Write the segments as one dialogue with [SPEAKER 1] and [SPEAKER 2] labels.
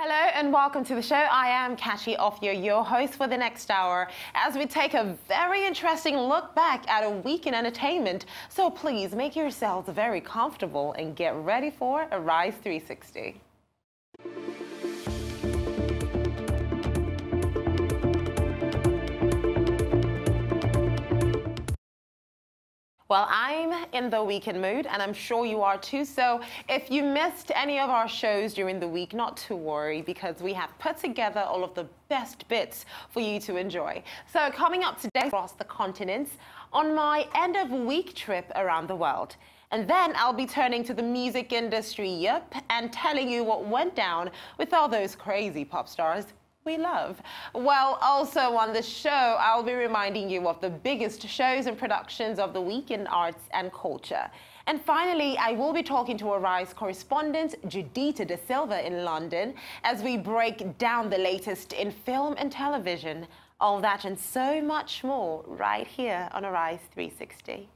[SPEAKER 1] Hello and welcome to the show. I am Kachi Ofyo, your host for the next hour, as we take a very interesting look back at a week in entertainment. So please make yourselves very comfortable and get ready for Arise 360. Well, I'm in the weekend mood, and I'm sure you are too. So if you missed any of our shows during the week, not to worry, because we have put together all of the best bits for you to enjoy. So coming up today across the continents on my end of week trip around the world. And then I'll be turning to the music industry, and telling you what went down with all those crazy pop stars we love. Well, also on the show, I'll be reminding you of the biggest shows and productions of the week in arts and culture. And finally, I will be talking to Arise correspondent Judita De Silva in London as we break down the latest in film and television. All that and so much more right here on Arise 360.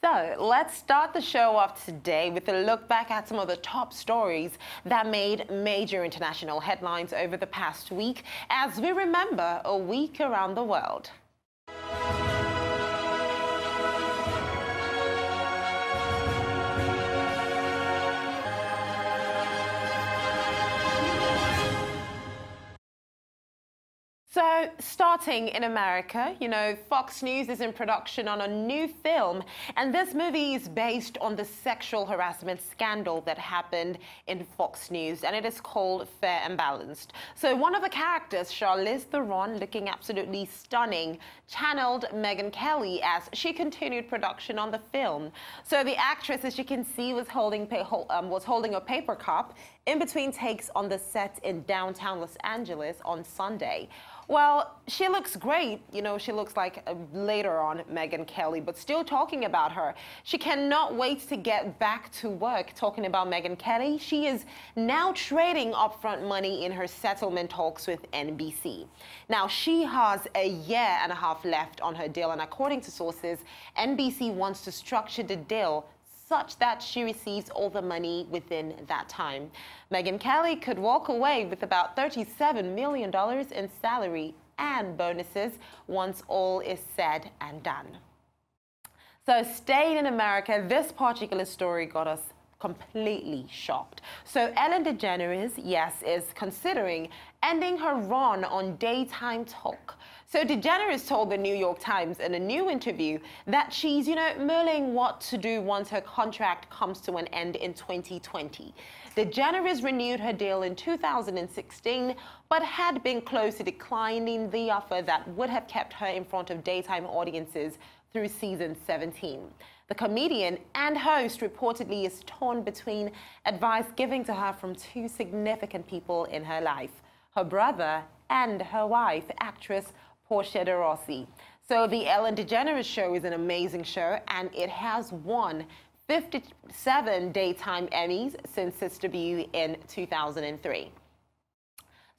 [SPEAKER 1] So let's start the show off today with a look back at some of the top stories that made major international headlines over the past week as we remember a week around the world. So, starting in America, Fox News is in production on a new film, and this movie is based on the sexual harassment scandal that happened in Fox News, and it is called Fair and Balanced. So, one of the characters, Charlize Theron, looking absolutely stunning, channeled Megyn Kelly as she continued production on the film. So, the actress, as you can see, was holding a paper cup in between takes on the set in downtown Los Angeles on Sunday. Well, she looks great. She looks like later on Megyn Kelly, but still talking about her. She cannot wait to get back to work. Talking about Megyn Kelly, she is now trading upfront money in her settlement talks with NBC. Now, she has a year and a half left on her deal, and according to sources, NBC wants to structure the deal such that she receives all the money within that time. Megyn Kelly could walk away with about $37 million in salary and bonuses once all is said and done. So staying in America, this particular story got us completely shocked. So Ellen Degeneres, yes, is considering ending her run on daytime talk. So Degeneres told the New York Times in a new interview that she's, mulling what to do once her contract comes to an end in 2020. Degeneres renewed her deal in 2016, but had been close to declining the offer that would have kept her in front of daytime audiences through season 17. The comedian and host reportedly is torn between advice given to her from two significant people in her life, her brother and her wife, actress Portia de Rossi. So the Ellen DeGeneres Show is an amazing show, and it has won 57 daytime Emmys since its debut in 2003.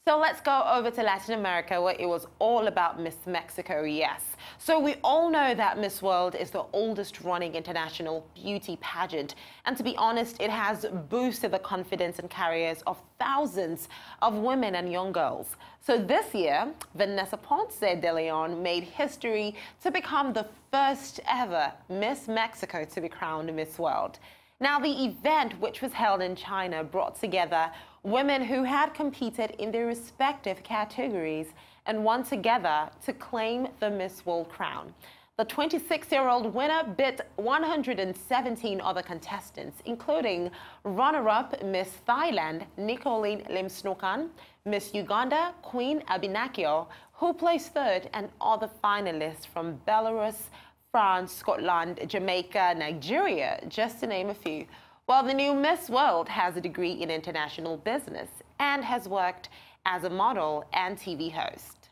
[SPEAKER 1] So let's go over to Latin America, where it was all about Miss Mexico, yes. So we all know that Miss World is the oldest running international beauty pageant. And to be honest, it has boosted the confidence and careers of thousands of women and young girls. So this year, Vanessa Ponce de Leon made history to become the first ever Miss Mexico to be crowned Miss World. Now, the event, which was held in China, brought together women who had competed in their respective categories and won together to claim the Miss World crown. The 26-year-old winner beat 117 other contestants, including runner-up Miss Thailand, Nicolene Limsnokan, Miss Uganda, Queen Abinakio, who placed third, and other finalists from Belarus, France, Scotland, Jamaica, Nigeria, just to name a few. Well, the new Miss World has a degree in international business and has worked as a model and TV host.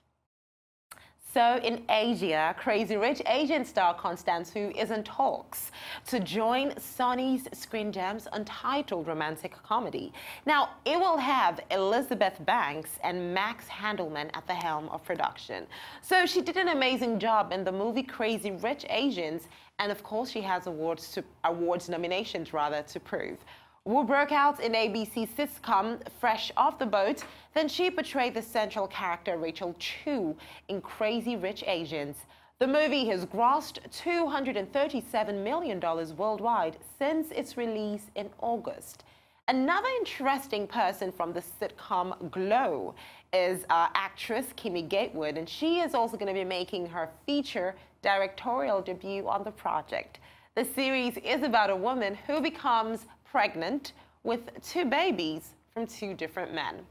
[SPEAKER 1] So in Asia, Crazy Rich Asian star Constance Wu is in talks to join Sony's Screen Gems untitled romantic comedy. Now, it will have Elizabeth Banks and Max Handelman at the helm of production. So she did an amazing job in the movie Crazy Rich Asians, and of course she has awards nominations to prove. Wu broke out in ABC's sitcom Fresh Off the Boat. Then she portrayed the central character Rachel Chu in Crazy Rich Asians. The movie has grossed $237 million worldwide since its release in August. Another interesting person from the sitcom Glow is actress Kimmy Gatewood, and she is also going to be making her feature directorial debut on the project. The series is about a woman who becomes pregnant with 2 babies from 2 different men.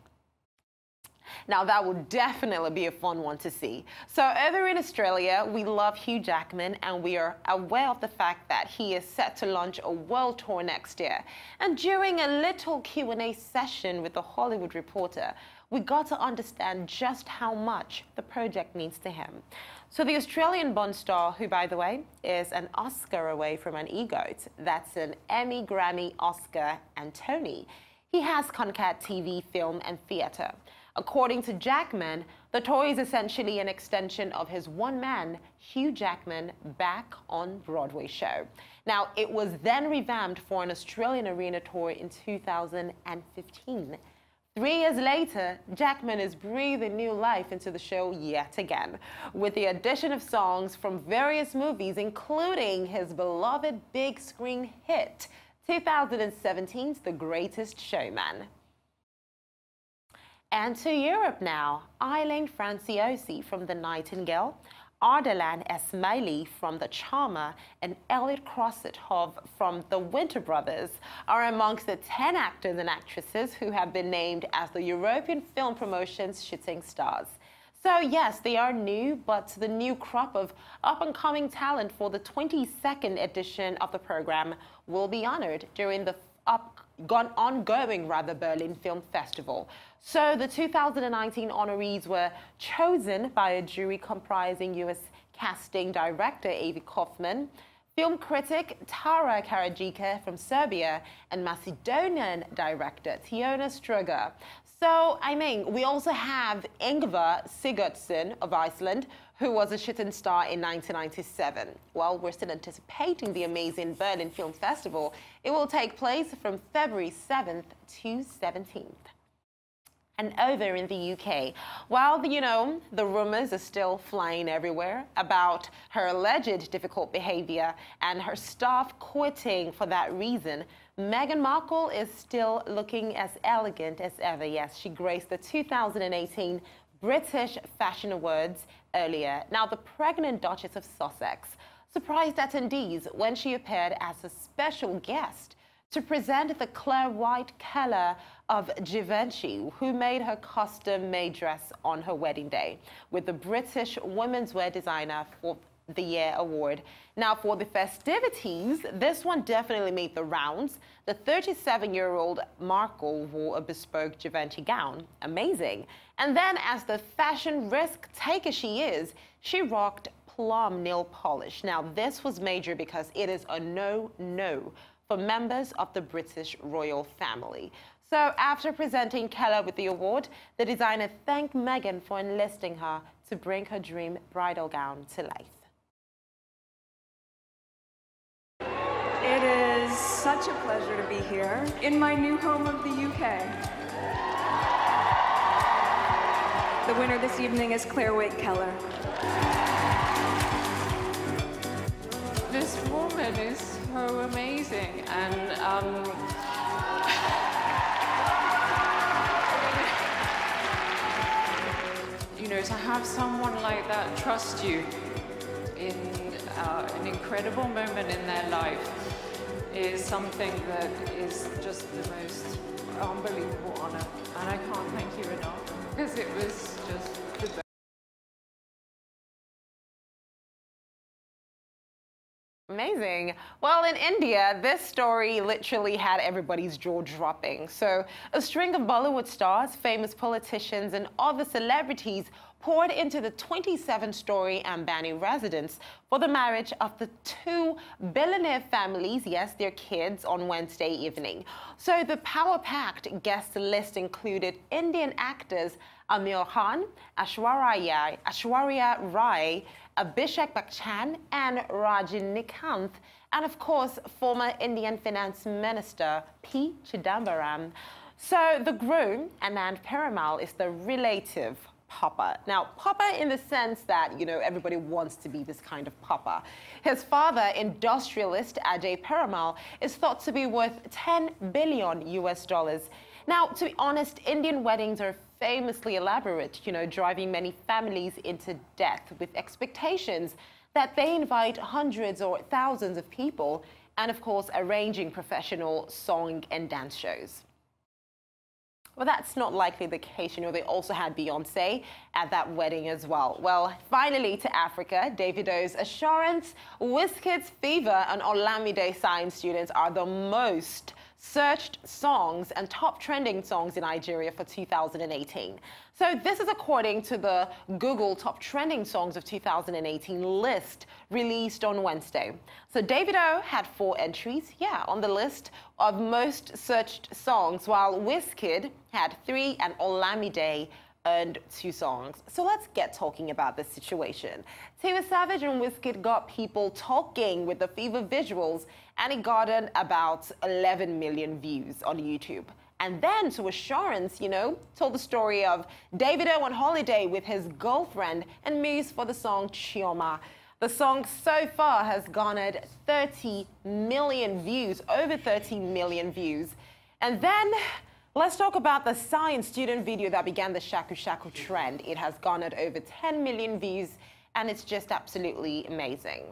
[SPEAKER 1] Now, that would definitely be a fun one to see. So over in Australia, we love Hugh Jackman, and we are aware of the fact that he is set to launch a world tour next year. And during a little Q&A session with the Hollywood Reporter, we got to understand just how much the project means to him. So the Australian-born star, who, by the way, is an Oscar away from an EGOT, that's an Emmy, Grammy, Oscar, and Tony, he has conquered TV, film, and theatre. According to Jackman, the tour is essentially an extension of his one-man, Hugh Jackman, Back on Broadway show. Now, it was then revamped for an Australian arena tour in 2015. 3 years later, Jackman is breathing new life into the show yet again, with the addition of songs from various movies, including his beloved big screen hit, 2017's The Greatest Showman. And to Europe now, Eileen Franciosi from The Nightingale, Ardalan Esmaili from The Charmer, and Elliot Crosset-Hove from The Winter Brothers are amongst the 10 actors and actresses who have been named as the European Film Promotion's shooting stars. So yes, they are new, but the new crop of up-and-coming talent for the 22nd edition of the program will be honored during the ongoing Berlin Film Festival. So the 2019 honorees were chosen by a jury comprising U.S. casting director Avi Kaufman, film critic Tara Karadzica from Serbia, and Macedonian director Tiona Struga. So, I mean, we also have Ingvar Sigurdsson of Iceland, who was a shooting star in 1997. Well, we're still anticipating the amazing Berlin Film Festival. It will take place from February 7th to 17th. And over in the UK, while the rumors are still flying everywhere about her alleged difficult behavior and her staff quitting for that reason, Megyn Markle is still looking as elegant as ever. Yes, she graced the 2018 British Fashion Awards earlier. Now, the pregnant Duchess of Sussex surprised attendees when she appeared as a special guest to present the clear white color of Givenchy, who made her custom-made dress on her wedding day, with the British Women's Wear Designer for the Year award. Now, for the festivities, this one definitely made the rounds. The 37-year-old Markle wore a bespoke Givenchy gown. Amazing. And then, as the fashion risk taker she is, she rocked plum nail polish. Now, this was major because it is a no-no for members of the British royal family. So after presenting Keller with the award, the designer thanked Megyn for enlisting her to bring her dream bridal gown to life.
[SPEAKER 2] It is such a pleasure to be here in my new home of the UK. The winner this evening is Claire Waite-Keller.
[SPEAKER 3] This woman is so amazing, and to have someone like that trust you in an incredible moment in their life is something that is just the most unbelievable honor, and I can't thank you enough, because it was just the best.
[SPEAKER 1] Amazing. Well, in India, this story literally had everybody's jaw dropping. So a string of Bollywood stars, famous politicians, and other celebrities poured into the 27-story Ambani residence for the marriage of the two billionaire families, yes, their kids, on Wednesday evening. So the power-packed guest list included Indian actors Amir Khan, Aishwarya Rai, Abhishek Bachchan, and Rajinikanth, and of course, former Indian Finance Minister P. Chidambaram. So the groom, Anand Perumal, is the relative papa. Now, papa in the sense that, you know, everybody wants to be this kind of papa. His father, industrialist Ajay Perumal, is thought to be worth 10 billion US dollars. Now, to be honest, Indian weddings are famously elaborate, you know, driving many families into debt with expectations that they invite hundreds or thousands of people and, of course, arranging professional song and dance shows. Well, that's not likely the case. You know, they also had Beyoncé at that wedding as well. Well, finally to Africa, Davido's Assurance, Wizkid's Fever, and Olamide Science Students are the most searched songs and top trending songs in Nigeria for 2018. So this is according to the Google Top Trending Songs of 2018 list released on Wednesday. So Davido had 4 entries, on the list of most searched songs, while Wizkid had 3 and Olamide earned 2 songs. So let's get talking about this situation. Tiwa Savage and Wizkid got people talking with the Fever visuals, and it garnered about 11 million views on YouTube. And then to Assurance, you know, told the story of Davido on holiday with his girlfriend and muse for the song Chioma. The song so far has garnered 30 million views, over 30 million views. And then let's talk about the science student video that began the Shaku Shaku trend. It has garnered over 10 million views, and it's just absolutely amazing.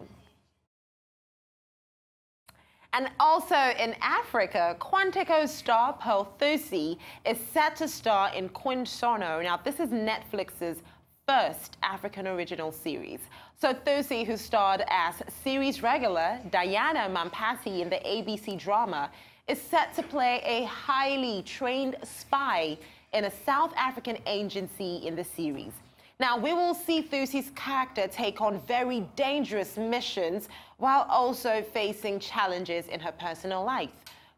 [SPEAKER 1] And also in Africa, Quantico star Pearl Thusi is set to star in Queen Sono. Now, this is Netflix's first African original series. So Thusi, who starred as series regular Diana Mampasi in the ABC drama, is set to play a highly trained spy in a South African agency in the series. Now, we will see Thusi's character take on very dangerous missions while also facing challenges in her personal life.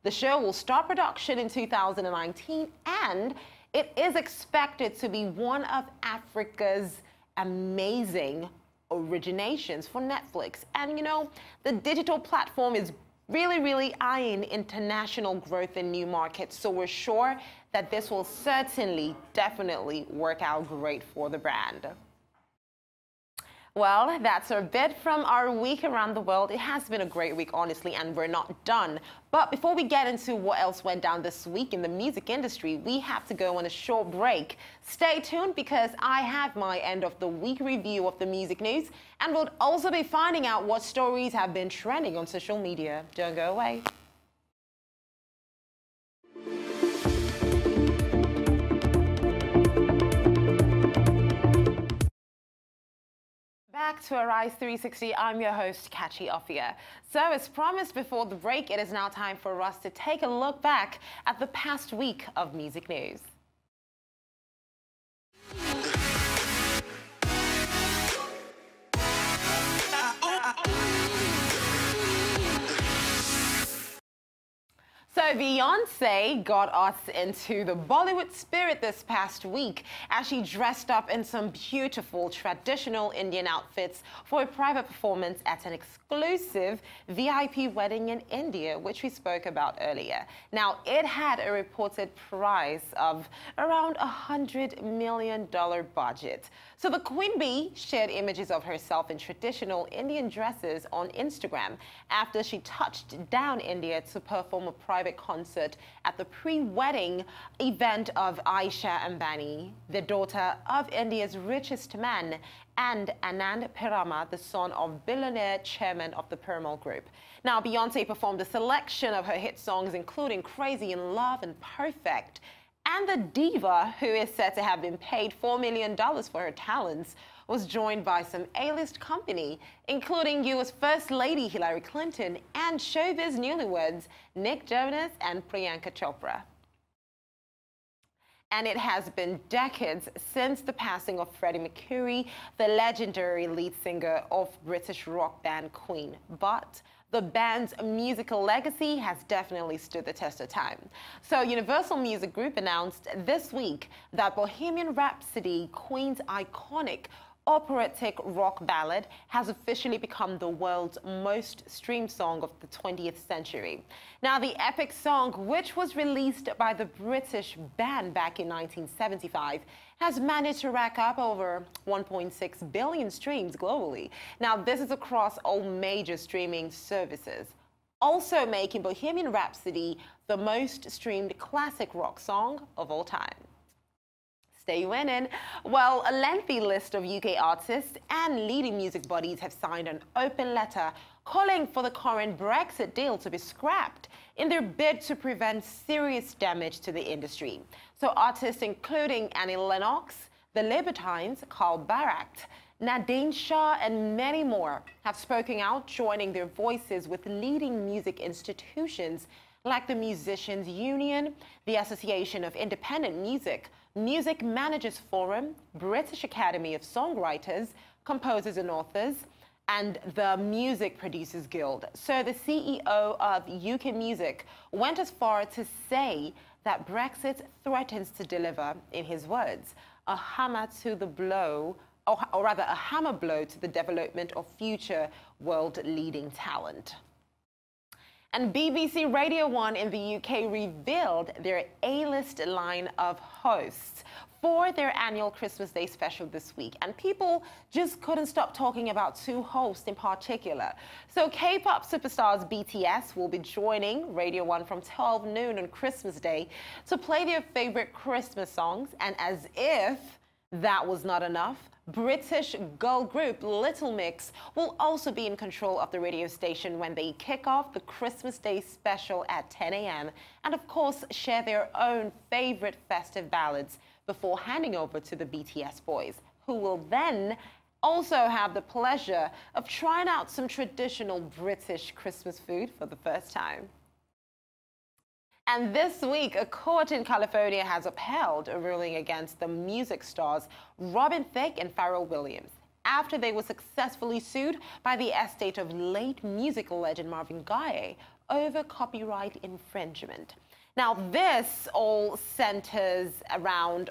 [SPEAKER 1] The show will start production in 2019, and it is expected to be one of Africa's amazing originations for Netflix. And, you know, the digital platform is really eyeing international growth in new markets. So we're sure that this will certainly, definitely work out great for the brand. Well, that's a bit from our week around the world. It has been a great week, honestly, and we're not done. But before we get into what else went down this week in the music industry, we have to go on a short break. Stay tuned, because I have my end of the week review of the music news, and we'll also be finding out what stories have been trending on social media. Don't go away. Back to Arise 360, I'm your host, Kachi Ofia. So as promised before the break, it is now time for us to take a look back at the past week of music news. So Beyoncé got us into the Bollywood spirit this past week as she dressed up in some beautiful traditional Indian outfits for a private performance at an exclusive VIP wedding in India, which we spoke about earlier. Now, it had a reported price of around $100 million budget. So the Queen Bee shared images of herself in traditional Indian dresses on Instagram after she touched down India to perform a private concert at the pre-wedding event of Aisha Ambani, the daughter of India's richest man, and Anand Perumal, the son of billionaire chairman of the Perumal Group. Now, Beyoncé performed a selection of her hit songs, including Crazy in Love and Perfect. And the diva, who is said to have been paid $4 million for her talents, was joined by some A-list company, including US First Lady Hillary Clinton and showbiz newlyweds Nick Jonas and Priyanka Chopra. And it has been decades since the passing of Freddie Mercury, the legendary lead singer of British rock band Queen. But the band's musical legacy has definitely stood the test of time. So Universal Music Group announced this week that Bohemian Rhapsody, Queen's iconic operatic rock ballad, has officially become the world's most streamed song of the 20th century. Now, the epic song, which was released by the British band back in 1975, has managed to rack up over 1.6 billion streams globally. Now, this is across all major streaming services, also making Bohemian Rhapsody the most streamed classic rock song of all time. Stay winning. Well, a lengthy list of UK artists and leading music bodies have signed an open letter calling for the current Brexit deal to be scrapped in their bid to prevent serious damage to the industry. So artists including Annie Lennox, The Libertines, Carl Barât, Nadine Shah, and many more have spoken out, joining their voices with leading music institutions like the Musicians Union, the Association of Independent Music, Music Managers Forum, British Academy of Songwriters, Composers and Authors, and the Music Producers Guild. So the CEO of UK Music went as far to say that Brexit threatens to deliver, in his words, a hammer to the blow, or rather a hammer blow to the development of future world-leading talent. And BBC Radio 1 in the UK revealed their A-list line of hosts for their annual Christmas Day special this week. And people just couldn't stop talking about two hosts in particular. So K-pop superstars BTS will be joining Radio 1 from 12 noon on Christmas Day to play their favorite Christmas songs. And as if that was not enough, British girl group Little Mix will also be in control of the radio station when they kick off the Christmas Day special at 10 a.m. and of course share their own favorite festive ballads before handing over to the BTS boys, who will then also have the pleasure of trying out some traditional British Christmas food for the first time. And this week, a court in California has upheld a ruling against the music stars Robin Thicke and Pharrell Williams after they were successfully sued by the estate of late musical legend Marvin Gaye over copyright infringement. Now, this all centers around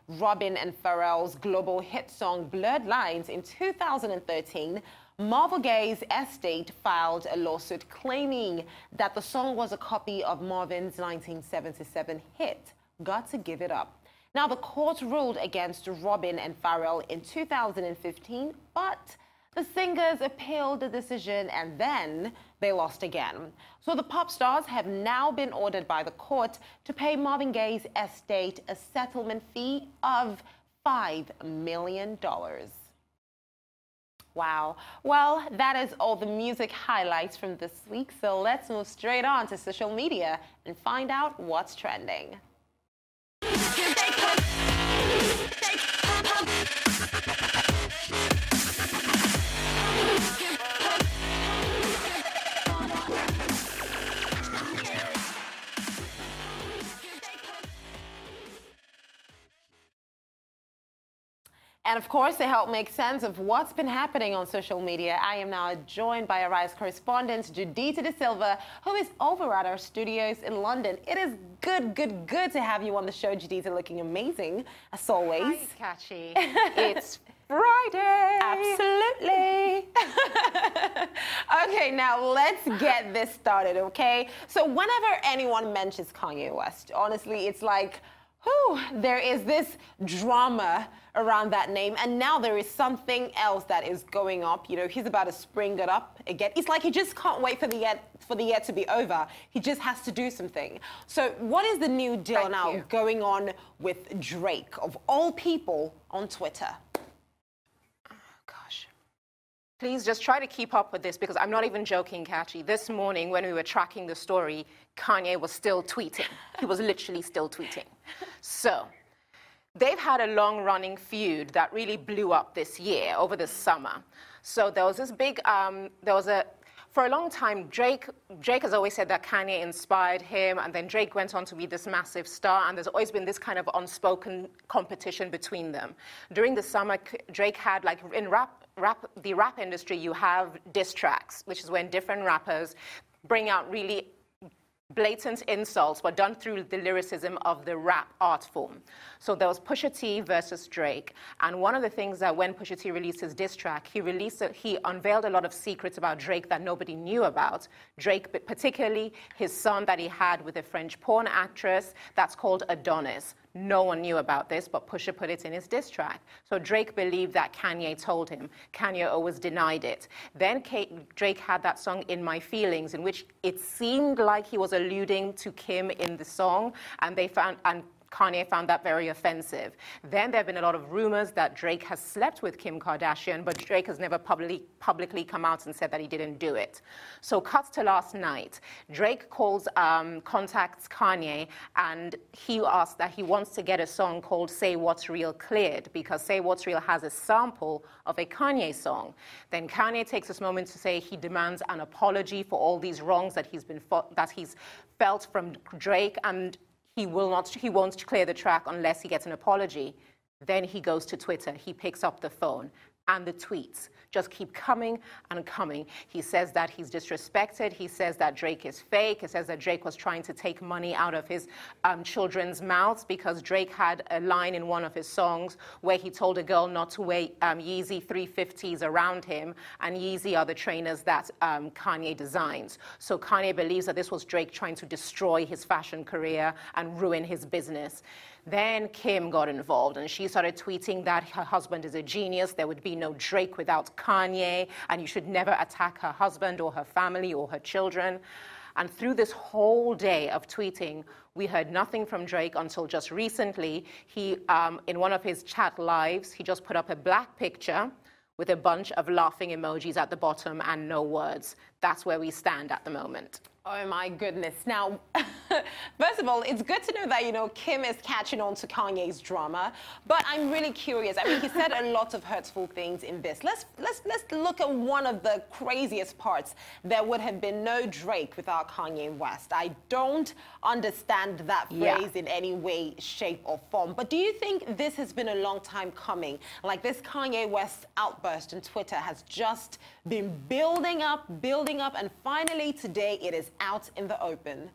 [SPEAKER 1] Robin and Pharrell's global hit song Blurred Lines. In 2013, Marvin Gaye's estate filed a lawsuit claiming that the song was a copy of Marvin's 1977 hit, Got to Give It Up. Now, the court ruled against Robin and Pharrell in 2015, but the singers appealed the decision and then they lost again. So the pop stars have now been ordered by the court to pay Marvin Gaye's estate a settlement fee of $5 million. Wow. Well, that is all the music highlights from this week. So let's move straight on to social media and find out what's trending. And of course, to help make sense of what's been happening on social media, I am now joined by Arise correspondent Judita De Silva, who is over at our studios in London. It is good to have you on the show, Judita, looking amazing, as always.
[SPEAKER 4] Hi, Kachi.
[SPEAKER 1] It's Friday. Absolutely. Okay, now let's get this started, okay? So whenever anyone mentions Kanye West, honestly, it's like, whew, there is this drama around that name, and now there is something else that is going up. You know, he's about to spring it up again. It's like he just can't wait for the year to be over. He just has to do something. So what is the new deal now going on with Drake, of all people, on Twitter?
[SPEAKER 4] Gosh. Please just try to keep up with this, because I'm not even joking, Kachi. This morning when we were tracking the story, Kanye was still tweeting. He was literally still tweeting. So they've had a long-running feud that really blew up this year, over the summer. So there was this big, for a long time, Drake has always said that Kanye inspired him, and then Drake went on to be this massive star, and there's always been this kind of unspoken competition between them. During the summer, Drake had, like in the rap industry, you have diss tracks, which is when different rappers bring out really blatant insults, but done through the lyricism of the rap art form. So there was Pusha T versus Drake, and one of the things that when Pusha T released his diss track, he unveiled a lot of secrets about Drake that nobody knew about. Drake, but particularly his son that he had with a French porn actress that's called Adonis. No one knew about this, but Pusha put it in his diss track. So Drake believed that Kanye told him. Kanye always denied it. Then Drake had that song, In My Feelings, in which it seemed like he was alluding to Kim in the song, and Kanye found that very offensive. Then there have been a lot of rumors that Drake has slept with Kim Kardashian, but Drake has never publicly come out and said that he didn't do it. So cuts to last night. Drake contacts Kanye, and he asks that he wants to get a song called Say What's Real cleared, because Say What's Real has a sample of a Kanye song. Then Kanye takes this moment to say he demands an apology for all these wrongs that he's felt from Drake, and he won't clear the track unless he gets an apology. Then he goes to Twitter. He picks up the phone, and the tweets just keep coming and coming. He says that he's disrespected. He says that Drake is fake. He says that Drake was trying to take money out of his children's mouths, because Drake had a line in one of his songs where he told a girl not to wear Yeezy 350s around him, and Yeezy are the trainers that Kanye designs. So Kanye believes that this was Drake trying to destroy his fashion career and ruin his business. Then Kim got involved, and she started tweeting that her husband is a genius. There would be no Drake without Kanye, and you should never attack her husband or her family or her children. And through this whole day of tweeting, we heard nothing from Drake until just recently. He, in one of his chat lives, he just put up a black picture with a bunch of laughing emojis at the bottom and no words. That's where we stand at the moment.
[SPEAKER 1] Oh my goodness. Now, first of all, it's good to know that, you know, Kim is catching on to Kanye's drama, but I'm really curious. I mean, he said a lot of hurtful things in this. Let's look at one of the craziest parts. There would have been no Drake without Kanye West. I don't understand that phrase in any way, shape, or form. But do you think this has been a long time coming? Like, this Kanye West outburst on Twitter has just been building up, and finally today it is out in the open.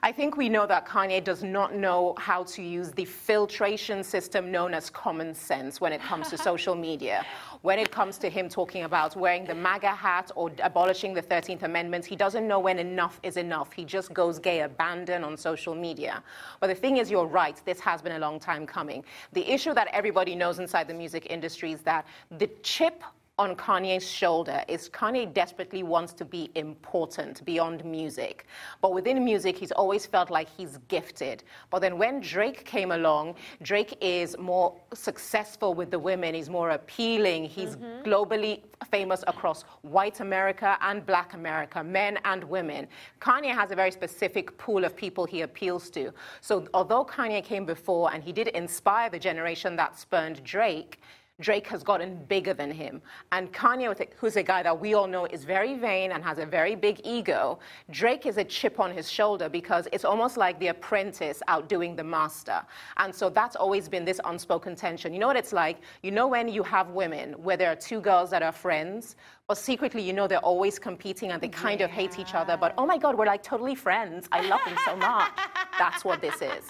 [SPEAKER 4] I think we know that Kanye does not know how to use the filtration system known as common sense when it comes to social media. When it comes to him talking about wearing the MAGA hat or abolishing the 13th Amendment, he doesn't know when enough is enough. He just goes gay abandon on social media. But the thing is, you're right, this has been a long time coming. The issue that everybody knows inside the music industry is that the chip on Kanye's shoulder is Kanye desperately wants to be important beyond music. But within music, he's always felt like he's gifted. But then when Drake came along, Drake is more successful with the women. He's more appealing. He's globally famous across white America and black America, men and women. Kanye has a very specific pool of people he appeals to. So although Kanye came before and he did inspire the generation that spurned Drake, Drake has gotten bigger than him. And Kanye, who's a guy that we all know is very vain and has a very big ego, Drake is a chip on his shoulder because it's almost like the apprentice outdoing the master. And so that's always been this unspoken tension. You know what it's like? You know when you have women where there are two girls that are friends, but secretly you know they're always competing and they kind of hate each other, but oh my God, we're like totally friends. I love them so much. That's what this is.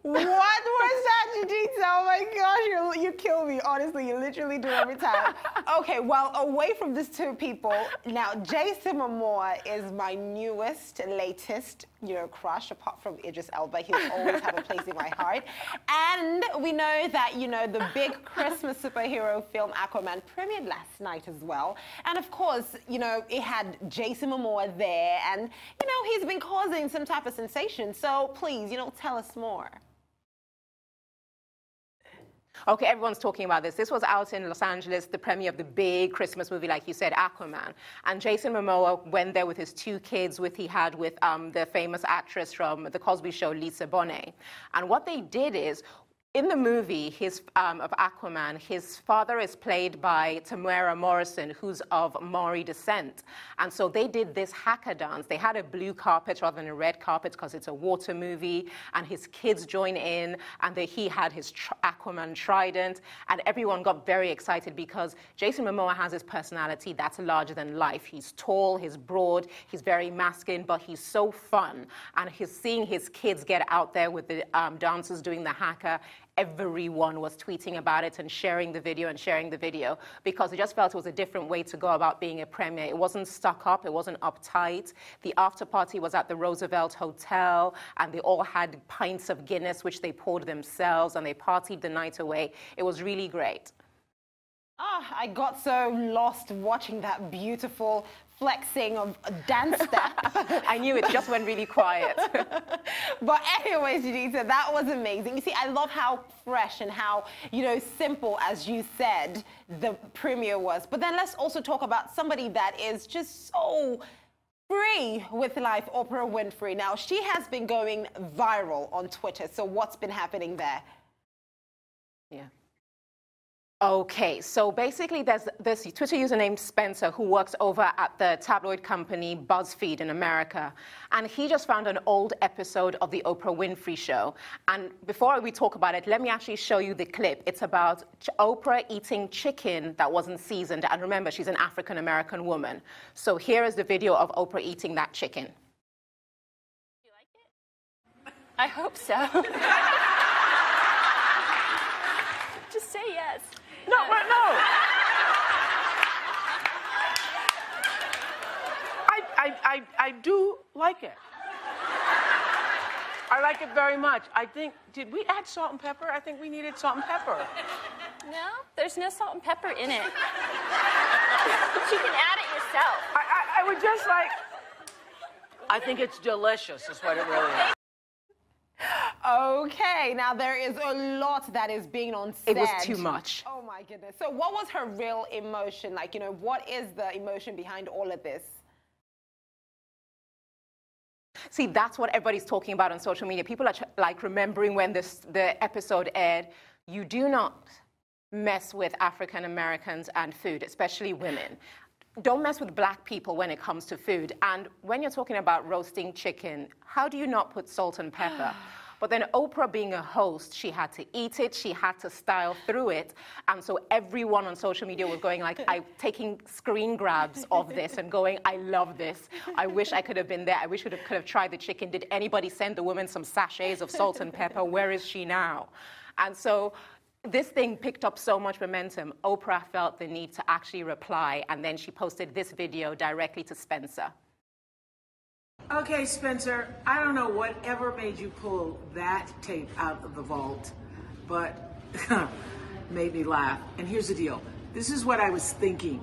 [SPEAKER 1] What was that, Judith? Oh my gosh, you kill me. Honestly, you literally do every time. Okay, well, away from these two people, now Jason Momoa is my newest, latest, crush, apart from Idris Elba. He'll always have a place in my heart. And we know that, the big Christmas superhero film Aquaman premiered last night as well. And of course, it had Jason Momoa there, and, he's been causing some type of sensation. So please, tell us more.
[SPEAKER 4] Okay, everyone's talking about this. This was out in Los Angeles, the premiere of the big Christmas movie, like you said, Aquaman. And Jason Momoa went there with his two kids, he had with the famous actress from The Cosby Show, Lisa Bonet. And what they did is, in the movie of Aquaman, his father is played by Tamara Morrison, who's of Maori descent. And so they did this hacker dance. They had a blue carpet rather than a red carpet because it's a water movie, and his kids join in, and he had his Aquaman trident, and everyone got very excited because Jason Momoa has his personality that's larger than life. He's tall, he's broad, he's very masculine, but he's so fun. And seeing his kids get out there with the dancers doing the haka, everyone was tweeting about it and sharing the video because they just felt it was a different way to go about being a premiere. It wasn't stuck up, it wasn't uptight. The after party was at the Roosevelt Hotel, and they all had pints of Guinness, which they poured themselves, and they partied the night away. It was really great.
[SPEAKER 1] I got so lost watching that beautiful flexing of a dance step.
[SPEAKER 4] I knew it just went really quiet.
[SPEAKER 1] But anyways, Judita, that was amazing. You see, I love how fresh and how, simple, as you said, the premiere was. But then let's also talk about somebody that is just so free with life, Oprah Winfrey. Now, she has been going viral on Twitter. So what's been happening there?
[SPEAKER 4] Yeah. Okay, so basically there's this Twitter user named Spencer who works over at the tabloid company BuzzFeed in America. And he just found an old episode of the Oprah Winfrey Show. And before we talk about it, let me actually show you the clip. It's about Oprah eating chicken that wasn't seasoned. And remember, she's an African-American woman. So here is the video of Oprah eating that chicken.
[SPEAKER 5] You like it? I hope so. Just say yes.
[SPEAKER 6] No, no. I do like it. I like it very much. I think, did we add salt and pepper? I think we needed salt and pepper.
[SPEAKER 5] No, there's no salt and pepper in it. But you can add it yourself.
[SPEAKER 6] I would just like, I think it's delicious, is what it really is.
[SPEAKER 1] Okay, now there is a lot that is being on set.
[SPEAKER 4] It was too much.
[SPEAKER 1] Oh my goodness. So what was her real emotion? Like, what is the emotion behind all of this?
[SPEAKER 4] See, that's what everybody's talking about on social media. People are like remembering when the episode aired. You do not mess with African Americans and food, especially women. Don't mess with black people when it comes to food. And when you're talking about roasting chicken, how do you not put salt and pepper? But then Oprah being a host, she had to eat it, she had to style through it. And so everyone on social media was going like, taking screen grabs of this and going, I love this. I wish I could have been there. I wish I could have tried the chicken. Did anybody send the woman some sachets of salt and pepper? Where is she now? And so this thing picked up so much momentum. Oprah felt the need to actually reply, and then she posted this video directly to Spencer.
[SPEAKER 6] Okay, Spencer, I don't know whatever made you pull that tape out of the vault, but made me laugh. And here's the deal. This is what I was thinking.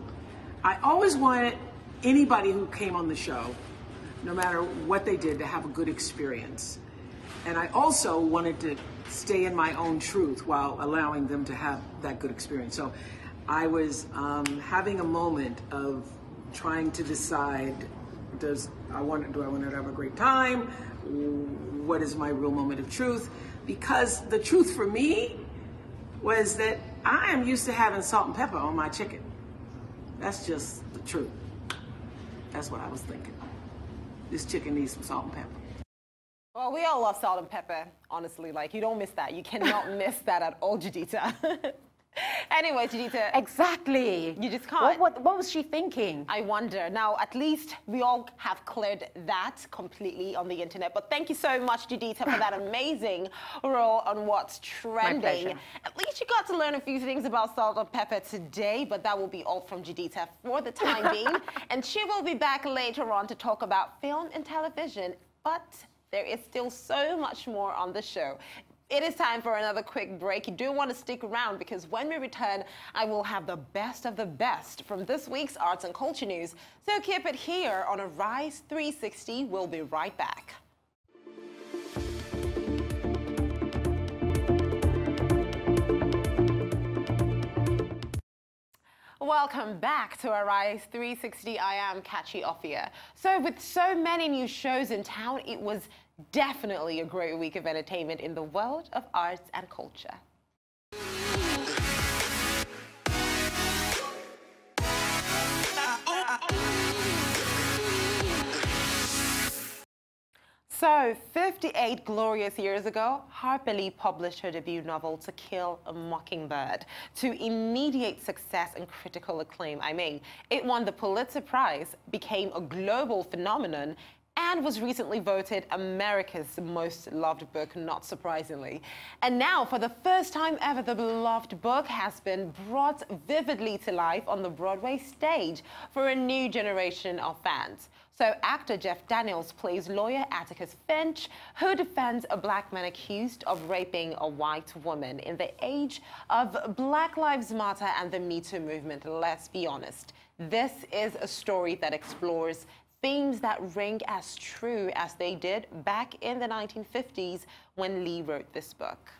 [SPEAKER 6] I always wanted anybody who came on the show, no matter what they did, to have a good experience. And I also wanted to stay in my own truth while allowing them to have that good experience. So I was having a moment of trying to decide, do I want to have a great time? What is my real moment of truth? Because the truth for me was that I am used to having salt and pepper on my chicken. That's just the truth. That's what I was thinking. This chicken needs some salt and pepper.
[SPEAKER 1] Well, we all love salt and pepper, honestly. Like, you don't miss that. You cannot miss that at all, Judita. Anyway, Judita.
[SPEAKER 4] Exactly.
[SPEAKER 1] You just can't.
[SPEAKER 4] What was she thinking?
[SPEAKER 1] I wonder. Now, at least we all have cleared that completely on the internet. But thank you so much, Judita, for that amazing role on What's Trending. At least you got to learn a few things about salt and pepper today, but that will be all from Judita for the time being. And she will be back later on to talk about film and television. But there is still so much more on the show. It is time for another quick break. You do want to stick around because when we return, I will have the best of the best from this week's arts and culture news. So keep it here on Arise 360. We'll be right back. Welcome back to Arise 360. I am Kachi Ophia. So with so many new shows in town, it was Definitely a great week of entertainment in the world of arts and culture. So, 58 glorious years ago, Harper Lee published her debut novel, To Kill a Mockingbird, to immediate success and critical acclaim. I mean, it won the Pulitzer Prize, became a global phenomenon, and was recently voted America's most loved book, not surprisingly. And now, for the first time ever, the beloved book has been brought vividly to life on the Broadway stage for a new generation of fans. So actor Jeff Daniels plays lawyer Atticus Finch, who defends a black man accused of raping a white woman in the age of Black Lives Matter and the Me Too movement. Let's be honest. This is a story that explores themes that ring as true as they did back in the 1950s when Lee wrote this book.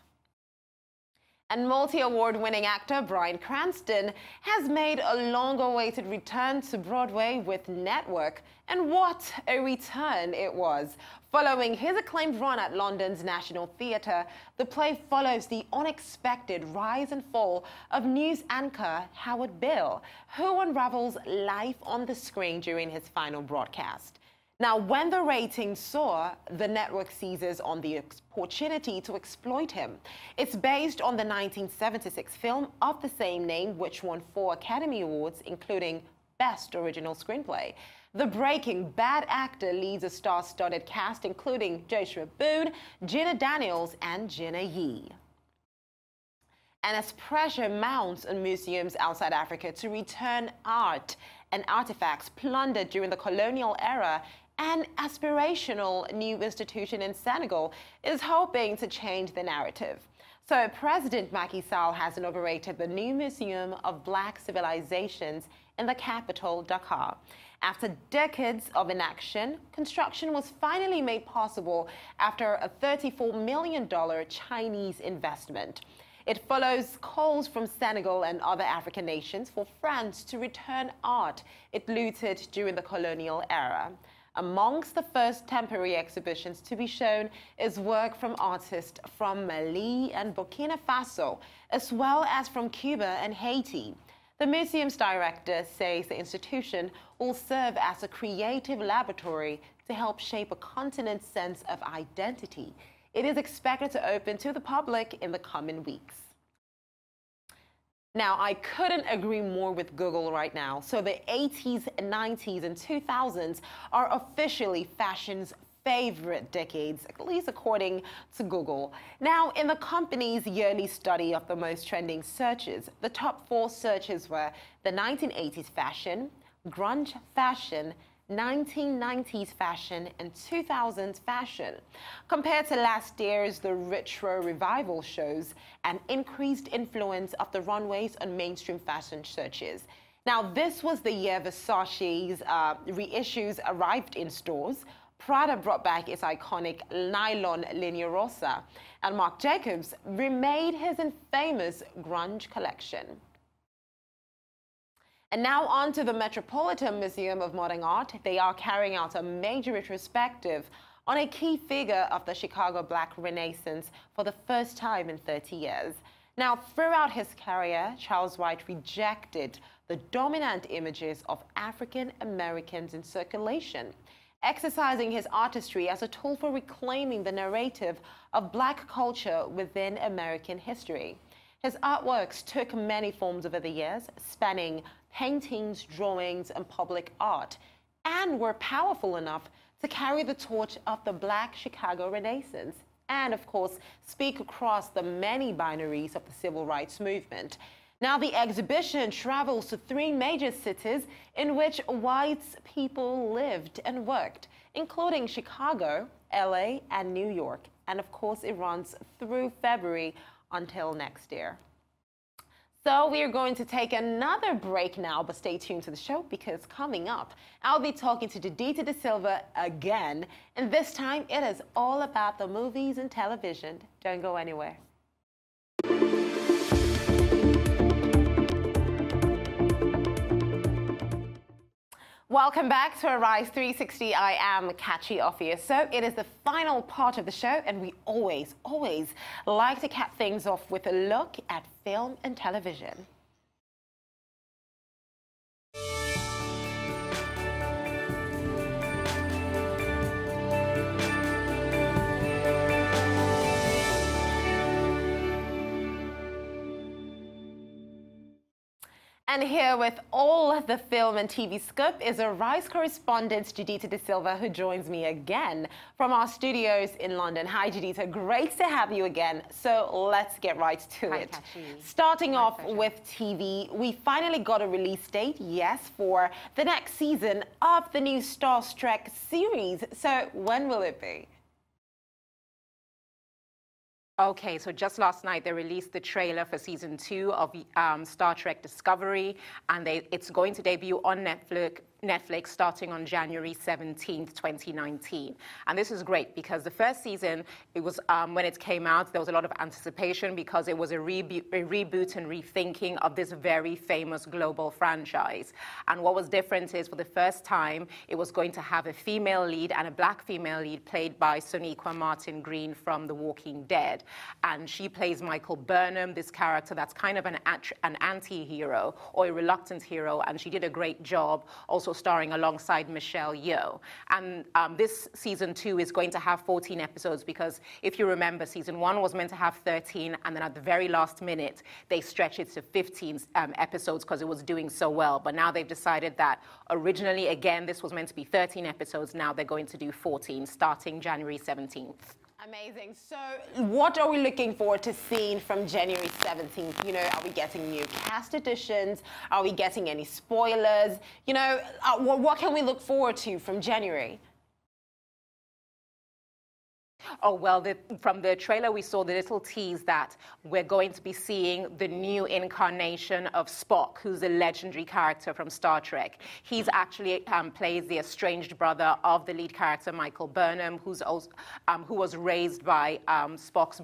[SPEAKER 1] And multi-award-winning actor Bryan Cranston has made a long-awaited return to Broadway with Network, and what a return it was. Following his acclaimed run at London's National Theatre, the play follows the unexpected rise and fall of news anchor Howard Bill, who unravels life on the screen during his final broadcast. Now, when the ratings soar, the network seizes on the opportunity to exploit him. It's based on the 1976 film of the same name, which won 4 Academy Awards, including Best Original Screenplay. The Breaking Bad actor leads a star-studded cast, including Joshua Boone, Gina Daniels, and Gina Yee. And as pressure mounts on museums outside Africa to return art and artifacts plundered during the colonial era, an aspirational new institution in Senegal is hoping to change the narrative. So President Macky Sall has inaugurated the new Museum of Black Civilizations in the capital, Dakar. After decades of inaction, construction was finally made possible after a $34 million Chinese investment. It follows calls from Senegal and other African nations for France to return art it looted during the colonial era. Amongst the first temporary exhibitions to be shown is work from artists from Mali and Burkina Faso, as well as from Cuba and Haiti. The museum's director says the institution will serve as a creative laboratory to help shape a continent's sense of identity. It is expected to open to the public in the coming weeks. Now, I couldn't agree more with Google right now. So the 80s, 90s, and 2000s are officially fashion's favorite decades, at least according to Google. Now, in the company's yearly study of the most trending searches, the top 4 searches were the 1980s fashion, grunge fashion, 1990s fashion, and 2000s fashion. Compared to last year's, the retro revival shows an increased influence of the runways on mainstream fashion searches. Now, this was the year Versace's reissues arrived in stores. Prada brought back its iconic nylon Linea Rossa, and Marc Jacobs remade his infamous grunge collection. And now on to the Metropolitan Museum of Modern Art. They are carrying out a major retrospective on a key figure of the Chicago Black Renaissance for the first time in 30 years. Now, throughout his career, Charles White rejected the dominant images of African Americans in circulation, exercising his artistry as a tool for reclaiming the narrative of Black culture within American history. His artworks took many forms over the years, spanning paintings, drawings, and public art, and were powerful enough to carry the torch of the Black Chicago Renaissance and, of course, speak across the many binaries of the civil rights movement. Now, the exhibition travels to 3 major cities in which white people lived and worked, including Chicago, LA, and New York. And, of course, it runs through February until next year. So we are going to take another break now, but stay tuned to the show because coming up, I'll be talking to Judita De Silva again, and this time it is all about the movies and television. Don't go anywhere. Welcome back to Arise 360. I am Kachi Ophir. So it is the final part of the show, and we always like to cap things off with a look at film and television. And here with all the film and TV scoop is a Rise correspondent, Judita De Silva, who joins me again from our studios in London. Hi, Judita. Great to have you again. So let's get right to it.
[SPEAKER 4] Kachi.
[SPEAKER 1] Starting off with TV, we finally got a release date, yes, for the next season of the new Star Trek series. So when will it be?
[SPEAKER 4] Okay, so just last night they released the trailer for season 2 of Star Trek Discovery, and it's going to debut on Netflix starting on January 17th, 2019. And this is great because the first season, it was when it came out, there was a lot of anticipation because it was a reboot and rethinking of this very famous global franchise. And what was different is for the first time, it was going to have a female lead and a black female lead played by Sonequa Martin Green from The Walking Dead. And she plays Michael Burnham, this character that's kind of an anti-hero or a reluctant hero, and she did a great job, also starring alongside Michelle Yeoh. And this season 2 is going to have 14 episodes because if you remember, season 1 was meant to have 13, and then at the very last minute, they stretched it to 15 episodes because it was doing so well. But now they've decided that originally, again, this was meant to be 13 episodes. Now they're going to do 14 starting January 17th.
[SPEAKER 1] Amazing. So what are we looking forward to seeing from January 17th? You know, are we getting new cast additions? Are we getting any spoilers? You know, what can we look forward to from January?
[SPEAKER 4] Oh, well, from the trailer, we saw the little tease that we're going to be seeing the new incarnation of Spock, who's a legendary character from Star Trek. He's actually plays the estranged brother of the lead character, Michael Burnham, who was raised by Spock's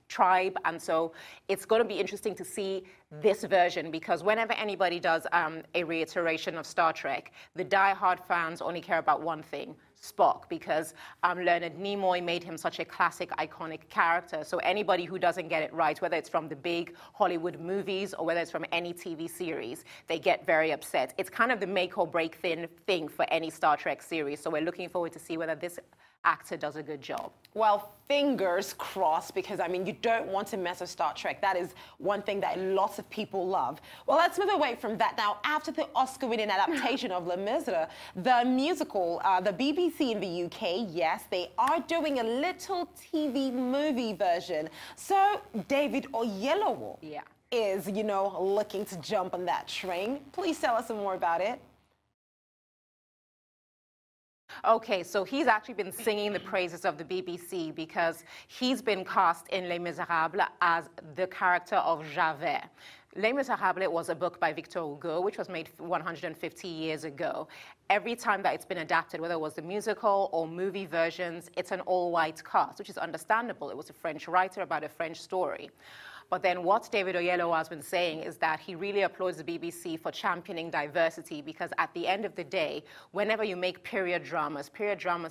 [SPEAKER 4] tribe. And so it's going to be interesting to see this version, because whenever anybody does a reiteration of Star Trek, the die-hard fans only care about one thing: Spock, because Leonard Nimoy made him such a classic, iconic character. So anybody who doesn't get it right, whether it's from the big Hollywood movies or whether it's from any TV series, they get very upset. It's kind of the make or break thing for any Star Trek series. So we're looking forward to see whether this actor does a good job.
[SPEAKER 1] Well, fingers crossed, because I mean, you don't want to mess with Star Trek. That is one thing that lots of people love. Well, let's move away from that now. After the Oscar-winning adaptation of Les Miserables, the musical, the BBC in the UK, yes, they are doing a little TV movie version. So David Oyelowo is, you know, looking to jump on that train. Please tell us some more about it.
[SPEAKER 4] Okay, so he's actually been singing the praises of the BBC because he's been cast in Les Miserables as the character of Javert. Les Miserables was a book by Victor Hugo, which was made 150 years ago. Every time that it's been adapted, whether it was the musical or movie versions, it's an all-white cast, which is understandable. It was a French writer about a French story. But then what David Oyelowo has been saying is that he really applauds the BBC for championing diversity, because at the end of the day, whenever you make period dramas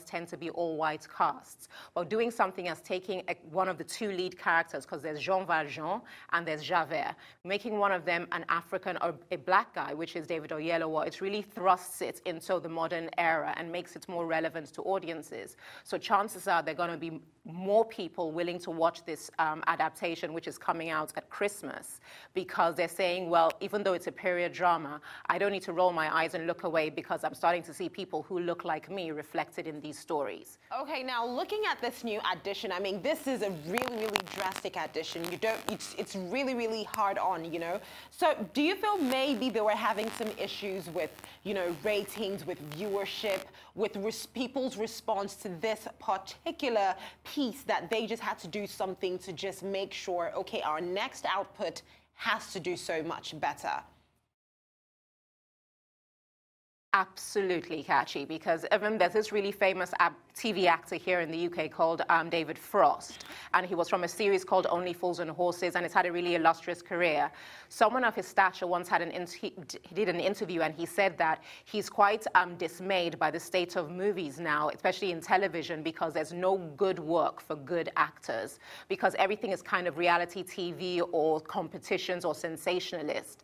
[SPEAKER 4] tend to be all-white casts. But doing something as taking one of the two lead characters, because there's Jean Valjean and there's Javert, making one of them an African or a black guy, which is David Oyelowo, it really thrusts it into the modern era and makes it more relevant to audiences. So chances are there are going to be more people willing to watch this adaptation, which is coming out at Christmas, because they're saying, well, even though it's a period drama, I don't need to roll my eyes and look away because I'm starting to see people who look like me reflected in these stories.
[SPEAKER 1] Okay, now looking at this new addition, I mean, this is a really drastic addition. It's really hard on, you know. So do you feel maybe they were having some issues with, you know, ratings, with viewership, with people's response to this particular piece, that they just had to do something to just make sure, okay, our next output has to do so much better?
[SPEAKER 4] absolutely catchy, because even there's this really famous TV actor here in the UK called David Frost, and he was from a series called Only Fools and Horses, and it's had a really illustrious career. Someone of his stature once had he did an interview, and he said that he's quite dismayed by the state of movies now, especially in television, because there's no good work for good actors, because everything is kind of reality TV or competitions or sensationalist.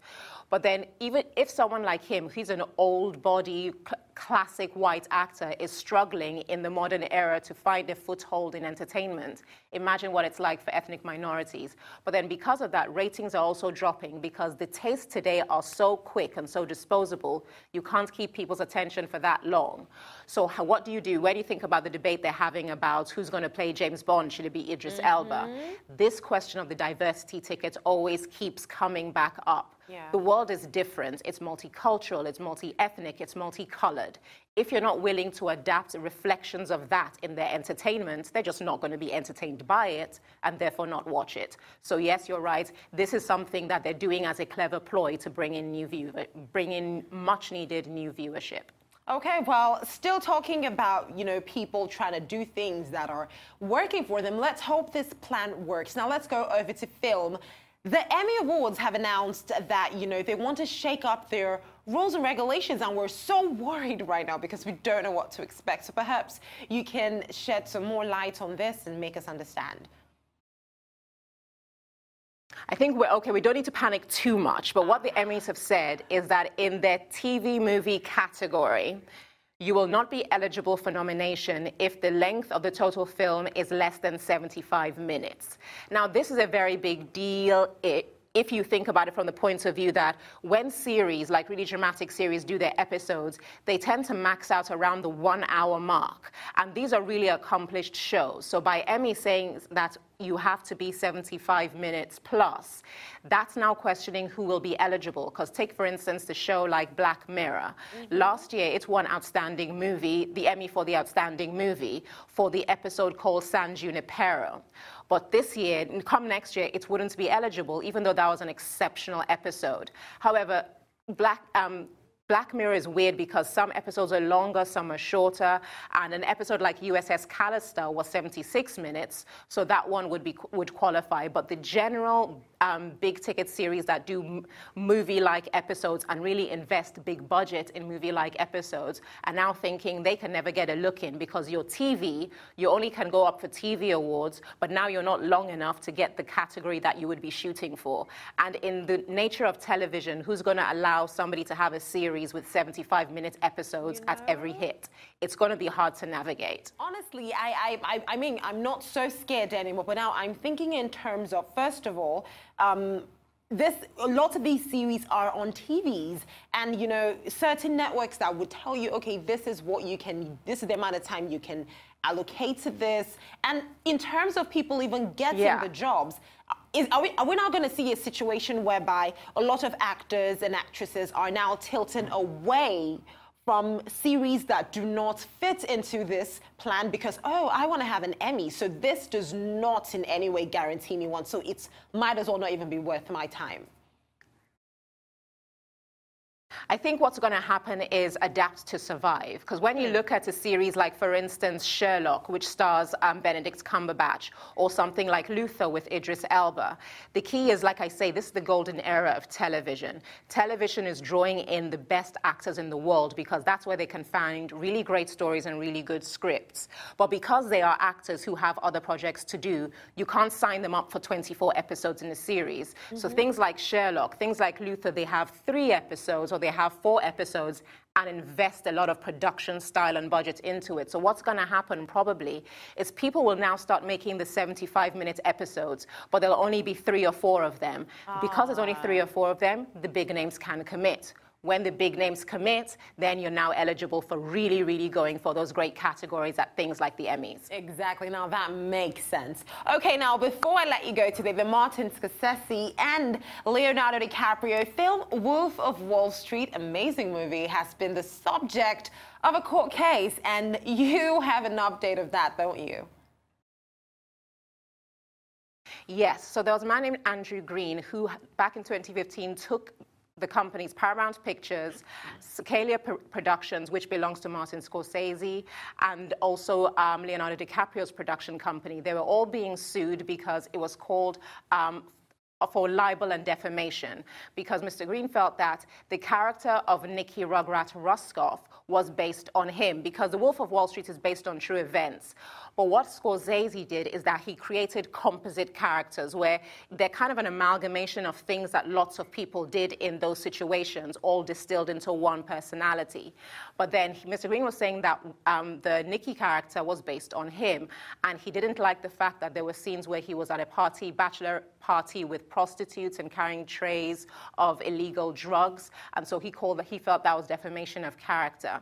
[SPEAKER 4] But then even if someone like him, he's an old body, classic white actor, is struggling in the modern era to find a foothold in entertainment, imagine what it's like for ethnic minorities. But then because of that, ratings are also dropping, because the tastes today are so quick and so disposable, you can't keep people's attention for that long. So what do you do? When you think about the debate they're having about who's going to play James Bond, should it be Idris Elba? This question of the diversity ticket always keeps coming back up.
[SPEAKER 1] Yeah.
[SPEAKER 4] The world is different. It's multicultural, it's multi-ethnic, it's multicolored. If you're not willing to adapt reflections of that in their entertainment, they're just not going to be entertained by it and therefore not watch it. So yes, you're right. This is something that they're doing as a clever ploy to bring in much needed new viewership.
[SPEAKER 1] Okay, well, still talking about, you know, people trying to do things that are working for them. Let's hope this plan works. Now let's go over to film. The Emmy Awards have announced that, you know, they want to shake up their rules and regulations, and we're so worried right now because we don't know what to expect. So perhaps you can shed some more light on this and make us understand.
[SPEAKER 4] I think we don't need to panic too much, but what the Emmys have said is that in their TV movie category, you will not be eligible for nomination if the length of the total film is less than 75 minutes. Now, this is a very big deal if you think about it from the point of view that when series, like really dramatic series, do their episodes, they tend to max out around the 1 hour mark. And these are really accomplished shows. So by Emmy saying that you have to be 75 minutes plus, that's now questioning who will be eligible. Because take, for instance, the show like Black Mirror. Last year, it won Outstanding Movie, the Emmy for the Outstanding Movie, for the episode called San Junipero. But this year, come next year, it wouldn't be eligible, even though that was an exceptional episode. However, Black Mirror is weird because some episodes are longer, some are shorter, and an episode like USS Callister was 76 minutes, so that one would qualify. But the general big-ticket series that do movie-like episodes and really invest big budget in movie-like episodes are now thinking they can never get a look in because your TV, you only can go up for TV awards, but now you're not long enough to get the category that you would be shooting for. And in the nature of television, who's going to allow somebody to have a series with 75-minute episodes at every hit? It's going to be hard to navigate.
[SPEAKER 1] Honestly, I mean, I'm not so scared anymore, but now I'm thinking in terms of, first of all, a lot of these series are on TVs, and you know, certain networks that would tell you, okay, this is what you can, this is the amount of time you can allocate to this. And in terms of people even getting the jobs, are we now going to see a situation whereby a lot of actors and actresses are now tilting away from series that do not fit into this plan because, oh, I want to have an Emmy, so this does not in any way guarantee me one, so it might as well not even be worth my time?
[SPEAKER 4] I think what's going to happen is adapt to survive. Because when you look at a series like, for instance, Sherlock, which stars Benedict Cumberbatch, or something like Luther with Idris Elba, the key is, like I say, this is the golden era of television. Television is drawing in the best actors in the world because that's where they can find really great stories and really good scripts. But because they are actors who have other projects to do, you can't sign them up for 24 episodes in a series. So things like Sherlock, things like Luther, they have 3 episodes or they have 4 episodes and invest a lot of production style and budget into it. So what's going to happen probably is people will now start making the 75-minute episodes, but there'll only be 3 or 4 of them. Because there's only 3 or 4 of them, the big names can commit. When the big names commit, then you're now eligible for really, really going for those great categories at things like the Emmys.
[SPEAKER 1] Exactly. Now that makes sense. Okay, now before I let you go today, the Martin Scorsese and Leonardo DiCaprio film Wolf of Wall Street, amazing movie, has been the subject of a court case, and you have an update of that, don't you?
[SPEAKER 4] Yes. So there was a man named Andrew Green who, back in 2015, took the companies Paramount Pictures, Scalia Productions, which belongs to Martin Scorsese, and also Leonardo DiCaprio's production company. They were all being sued because it was called for libel and defamation, because Mr. Green felt that the character of Nicky Rugrat Ruskoff was based on him, because The Wolf of Wall Street is based on true events. But what Scorsese did is that he created composite characters where they're kind of an amalgamation of things that lots of people did in those situations, all distilled into one personality. But then Mr. Green was saying that the Nicky character was based on him, and he didn't like the fact that there were scenes where he was at a party, bachelor party with prostitutes and carrying trays of illegal drugs, and so he felt that was defamation of character.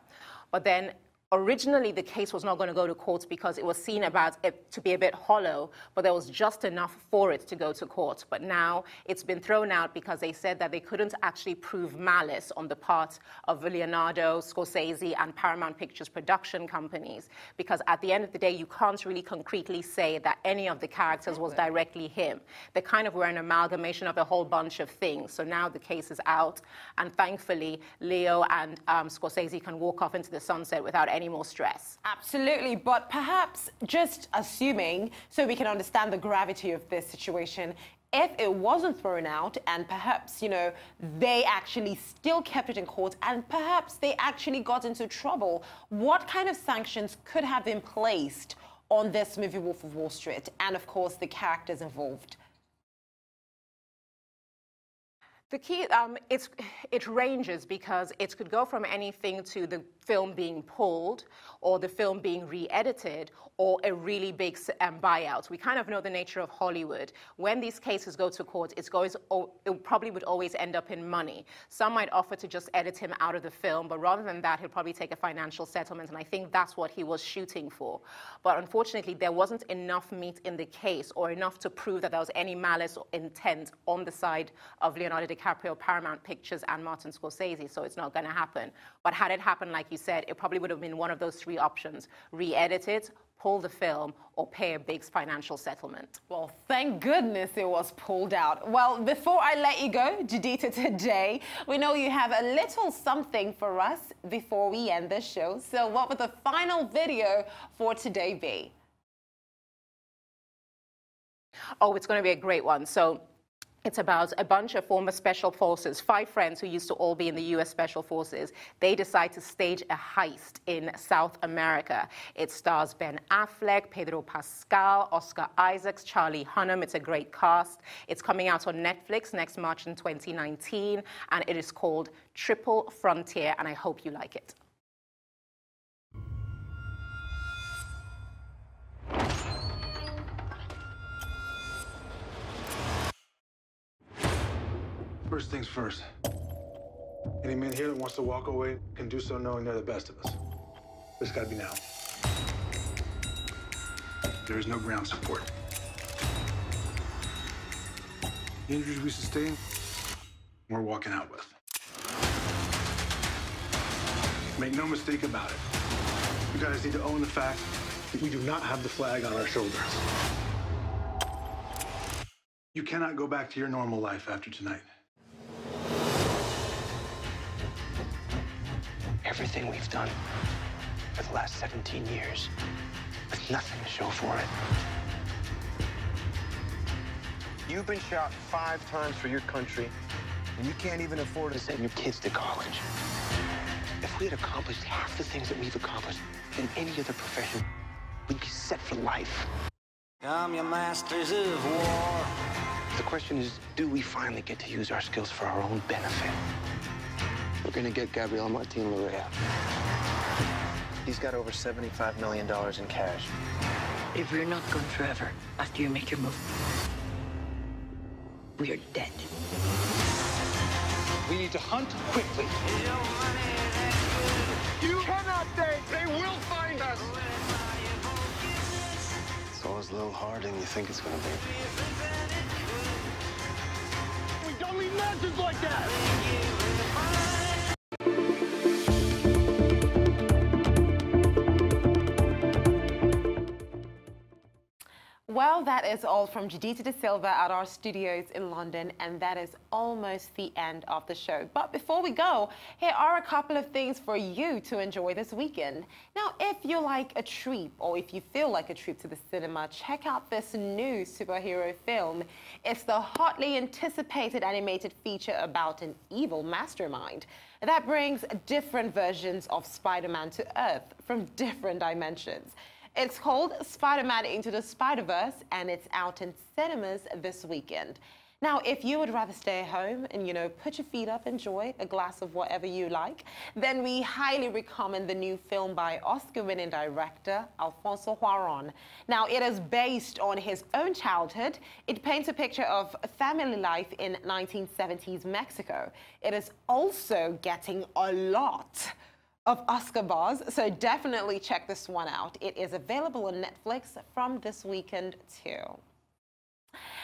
[SPEAKER 4] But then originally, the case was not going to go to court because it was seen about it to be a bit hollow, but there was just enough for it to go to court. But now it's been thrown out because they said that they couldn't actually prove malice on the part of Leonardo, Scorsese, and Paramount Pictures production companies, because at the end of the day, you can't really concretely say that any of the characters was directly him. They kind of were an amalgamation of a whole bunch of things. So now the case is out, and thankfully, Leo and Scorsese can walk off into the sunset without any more stress.
[SPEAKER 1] Absolutely, but perhaps just assuming, so we can understand the gravity of this situation, if it wasn't thrown out and perhaps, you know, they actually still kept it in court and perhaps they actually got into trouble, what kind of sanctions could have been placed on this movie Wolf of Wall Street and, of course, the characters involved?
[SPEAKER 4] The key, it ranges, because it could go from anything to the film being pulled or the film being re-edited or a really big buyout. We kind of know the nature of Hollywood. When these cases go to court, it probably would always end up in money. Some might offer to just edit him out of the film, but rather than that, he'll probably take a financial settlement, and I think that's what he was shooting for. But unfortunately, there wasn't enough meat in the case or enough to prove that there was any malice or intent on the side of Leonardo DiCaprio, Paramount Pictures, and Martin Scorsese, so it's not going to happen. But had it happened, like you said, it probably would have been one of those three options: re-edit it, pull the film, or pay a big financial settlement.
[SPEAKER 1] Well, thank goodness it was pulled out. Well, before I let you go, Judita, today, we know you have a little something for us before we end the show. So what would the final video for today be?
[SPEAKER 4] Oh, it's going to be a great one. So it's about a bunch of former special forces, 5 friends who used to all be in the U.S. Special Forces. They decide to stage a heist in South America. It stars Ben Affleck, Pedro Pascal, Oscar Isaacs, Charlie Hunnam. It's a great cast. It's coming out on Netflix next March in 2019, and it is called Triple Frontier, and I hope you like it.
[SPEAKER 7] First things first. Any man here that wants to walk away can do so knowing they're the best of us. But it's gotta be now. There is no ground support. The injuries we sustained, we're walking out with. Make no mistake about it. You guys need to own the fact that we do not have the flag on our shoulders. You cannot go back to your normal life after tonight.
[SPEAKER 8] Everything we've done for the last 17 years, with nothing to show for it. You've been shot 5 times for your country, and you can't even afford to send your kids to college. If we had accomplished half the things that we've accomplished in any other profession, we'd be set for life. I'm your masters of war. The question is, do we finally get to use our skills for our own benefit? We're gonna get Gabriel Martin Larrea. He's got over $75 million in cash.
[SPEAKER 9] If we're not gone forever after you make your move, we are dead.
[SPEAKER 8] We need to hunt quickly.
[SPEAKER 7] You cannot think they will find us!
[SPEAKER 8] It's always a little harder than you think it's gonna be.
[SPEAKER 7] We don't leave nonsense like that!
[SPEAKER 1] Well, that is all from Judita De Silva at our studios in London, and that is almost the end of the show. But before we go, here are a couple of things for you to enjoy this weekend. Now, if you like a treat, or if you feel like a trip to the cinema, check out this new superhero film. It's the hotly anticipated animated feature about an evil mastermind that brings different versions of Spider-Man to Earth from different dimensions. It's called Spider-Man Into the Spider-Verse, and it's out in cinemas this weekend. Now, if you would rather stay home and, put your feet up, enjoy a glass of whatever you like, then we highly recommend the new film by Oscar-winning director Alfonso Cuarón. Now, it is based on his own childhood. It paints a picture of family life in 1970s Mexico. It is also getting a lot of Oscar buzz, so definitely check this one out. It is available on Netflix from this weekend too.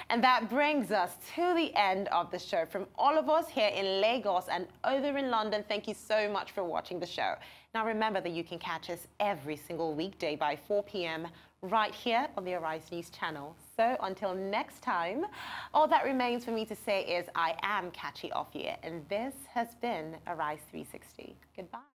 [SPEAKER 1] And that brings us to the end of the show. From all of us here in Lagos and over in London, thank you so much for watching the show. Now remember that you can catch us every single weekday by 4 p.m. right here on the Arise News channel. So until next time, all that remains for me to say is I am Kachi Ofie, and this has been Arise 360. Goodbye.